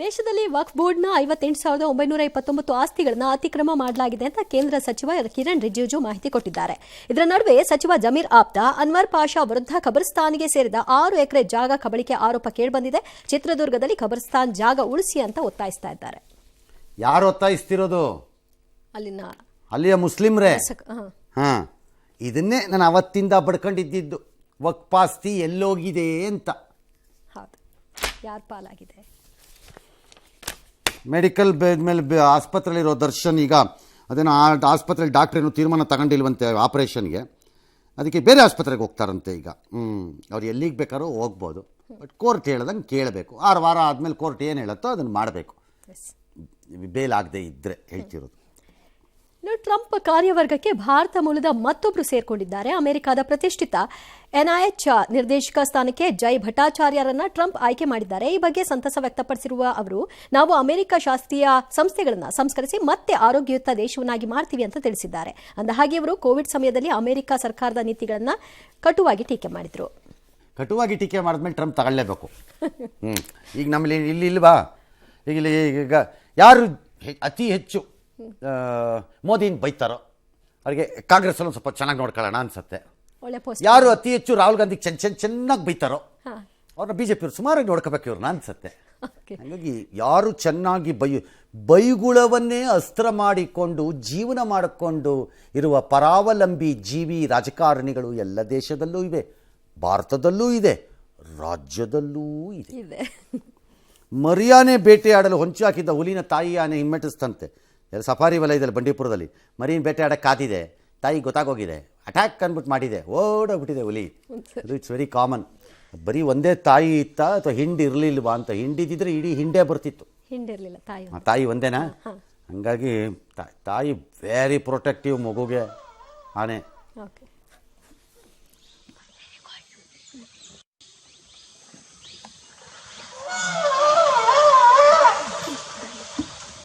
ದೇಶದಲ್ಲಿ ವಕ್ಫ್ ಬೋರ್ಡ್ನ 58,929 ಆಸ್ತಿಗಳನ್ನು ಅತಿಕ್ರಮ ಮಾಡಲಾಗಿದೆ ಅಂತ ಕೇಂದ್ರ ಸಚಿವ ಕಿರಣ್ ರಿಜಿಜು ಮಾಹಿತಿ ಕೊಟ್ಟಿದ್ದಾರೆ. ಇದರ ನಡುವೆ ಸಚಿವ ಜಮೀರ್ ಆಪ್ತ ಅನ್ವರ್ ಪಾಷಾ ವಿರುದ್ಧ ಖಬರ್ಸ್ತಾನ್ಗೆ ಸೇರಿದ 6 ಎಕರೆ ಜಾಗ ಕಬಳಿಕೆ ಆರೋಪ ಕೇಳಿಬಂದಿದೆ. ಚಿತ್ರದುರ್ಗದಲ್ಲಿ ಖಬರ್ಸ್ತಾನ್ ಜಾಗ ಉಳಿಸಿ ಅಂತ ಒತ್ತಾಯಿಸ್ತಾ ಇದ್ದಾರೆ. ಯಾರು ಒತ್ತಾಯಿಸ್ತಿರೋದು? ಅಲ್ಲಿಯ ಮುಸ್ಲಿಮ್ರೇ. ಇದನ್ನೇ ನಾನು ಅವತ್ತಿಂದ ಬಡ್ಕೊಂಡಿದ್ದು, ವಕ್ಫಾಸ್ತಿ ಎಲ್ಲೋಗಿದೆ ಅಂತ. ಹೌದು, ಯಾರ ಪಾಲಾಗಿದೆ? ಮೆಡಿಕಲ್ ಮೇಲೆ ಆಸ್ಪತ್ರೆಯಲ್ಲಿರೋ ದರ್ಶನ್ ಈಗ ಅದೇನೋ ಆಸ್ಪತ್ರೆಯಲ್ಲಿ ಡಾಕ್ಟ್ರ್ ಏನು ತೀರ್ಮಾನ ತಗೊಂಡಿಲ್ವಂತೆ ಆಪರೇಷನ್ಗೆ, ಅದಕ್ಕೆ ಬೇರೆ ಆಸ್ಪತ್ರೆಗೆ ಹೋಗ್ತಾರಂತೆ. ಈಗ ಅವ್ರು ಎಲ್ಲಿಗೆ ಬೇಕಾದ್ರೂ ಹೋಗ್ಬೋದು, ಬಟ್ ಕೋರ್ಟ್ ಹೇಳ್ದಂಗೆ ಕೇಳಬೇಕು. 6 ವಾರ ಆದಮೇಲೆ ಕೋರ್ಟ್ ಏನು ಹೇಳುತ್ತೋ ಅದನ್ನು ಮಾಡಬೇಕು, ಬೇಲ್ ಆಗದೆ ಇದ್ದರೆ ಹೇಳ್ತಿರೋದು. ಟ್ರಂಪ್ ಕಾರ್ಯವರ್ಗಕ್ಕೆ ಭಾರತ ಮೂಲದ ಮತ್ತೊಬ್ಬರು ಸೇರ್ಕೊಂಡಿದ್ದಾರೆ. ಅಮೆರಿಕದ ಪ್ರತಿಷ್ಠಿತ ಎನ್ಐಎಚ್ ನಿರ್ದೇಶಕ ಸ್ಥಾನಕ್ಕೆ ಜೈ ಭಟ್ಟಾಚಾರ್ಯರನ್ನ ಟ್ರಂಪ್ ಆಯ್ಕೆ ಮಾಡಿದ್ದಾರೆ. ಈ ಬಗ್ಗೆ ಸಂತಸ ವ್ಯಕ್ತಪಡಿಸಿರುವ ಅವರು, ನಾವು ಅಮೆರಿಕ ಶಾಸ್ತ್ರೀಯ ಸಂಸ್ಥೆಗಳನ್ನು ಸಂಸ್ಕರಿಸಿ ಮತ್ತೆ ಆರೋಗ್ಯಯುತ ದೇಶವನ್ನಾಗಿ ಮಾಡ್ತೀವಿ ಅಂತ ತಿಳಿಸಿದ್ದಾರೆ. ಅಂದಹಾಗೆ ಅವರು ಕೋವಿಡ್ ಸಮಯದಲ್ಲಿ ಅಮೆರಿಕ ಸರ್ಕಾರದ ನೀತಿಗಳನ್ನು ಕಟುವಾಗಿ ಟೀಕೆ ಮಾಡಿದರು. ಕಟುವಾಗಿ ಟೀಕೆ ಮಾಡಿದ್ಮೇಲೆ ಟ್ರಂಪ್ ತಗೊಳ್ಳೇಬೇಕು. ಈಗ ನಮ್ಮಲ್ಲಿ ಇಲ್ವಾ, ಈಗ ಯಾರು ಅತಿ ಹೆಚ್ಚು ಮೋದಿನ ಬೈತಾರೋ ಅವರಿಗೆ ಕಾಂಗ್ರೆಸ್ಸಲ್ಲಿ ಸ್ವಲ್ಪ ಚೆನ್ನಾಗಿ ನೋಡ್ಕೊಳ್ಳೋಣ ಅನ್ಸುತ್ತೆ. ಯಾರು ಅತಿ ಹೆಚ್ಚು ರಾಹುಲ್ ಗಾಂಧಿ ಚೆನ್ನಾಗಿ ಬೈತಾರೋ ಅವ್ರನ್ನ BJP ಸುಮಾರಾಗಿ ನೋಡ್ಕೋಬೇಕು ಇವ್ರನ್ನ ಅನ್ಸುತ್ತೆ. ಹಾಗಾಗಿ ಯಾರು ಚೆನ್ನಾಗಿ ಬೈಗುಳವನ್ನೇ ಅಸ್ತ್ರ ಮಾಡಿಕೊಂಡು ಜೀವನ ಮಾಡಿಕೊಂಡು ಇರುವ ಪರಾವಲಂಬಿ ಜೀವಿ ರಾಜಕಾರಣಿಗಳು ಎಲ್ಲ ದೇಶದಲ್ಲೂ ಇವೆ, ಭಾರತದಲ್ಲೂ ಇದೆ, ರಾಜ್ಯದಲ್ಲೂ ಇದೆ. ಮರಿಯಾನೆ ಬೇಟೆಯಾಡಲು ಹೊಂಚು ಹಾಕಿದ್ದ ಹುಲಿನ ತಾಯಿ ಆನೆ ಹಿಮ್ಮೆಟ್ಟಿಸ್ತಂತೆ. ಸಫಾರಿ ವಲಯದಲ್ಲಿ ಬಂಡೀಪುರದಲ್ಲಿ ಮರಿನ ಬೇಟೆ ಆಡಕ್ಕೆ ಕಾದಿದೆ, ತಾಯಿ ಗೊತ್ತಾಗೋಗಿದೆ, ಅಟ್ಯಾಕ್ ಅಂದ್ಬಿಟ್ಟು ಮಾಡಿದೆ, ಓಡೋಗ್ಬಿಟ್ಟಿದೆ ಹುಲಿ. ಅದು ಇಟ್ಸ್ ವೆರಿ ಕಾಮನ್. ಬರೀ ಒಂದೇ ತಾಯಿ ಇತ್ತ ಅಥವಾ ಹಿಂಡು ಇರಲಿಲ್ವಾ ಅಂತ, ಹಿಂಡಿದ್ರೆ ಇಡೀ ಹಿಂಡೇ ಬರ್ತಿತ್ತು, ತಾಯಿ ಒಂದೇನಾ. ಹಾಗಾಗಿ ತಾಯಿ ವೆರಿ ಪ್ರೊಟೆಕ್ಟಿವ್ ಮಗುಗೆ ಆನೆ.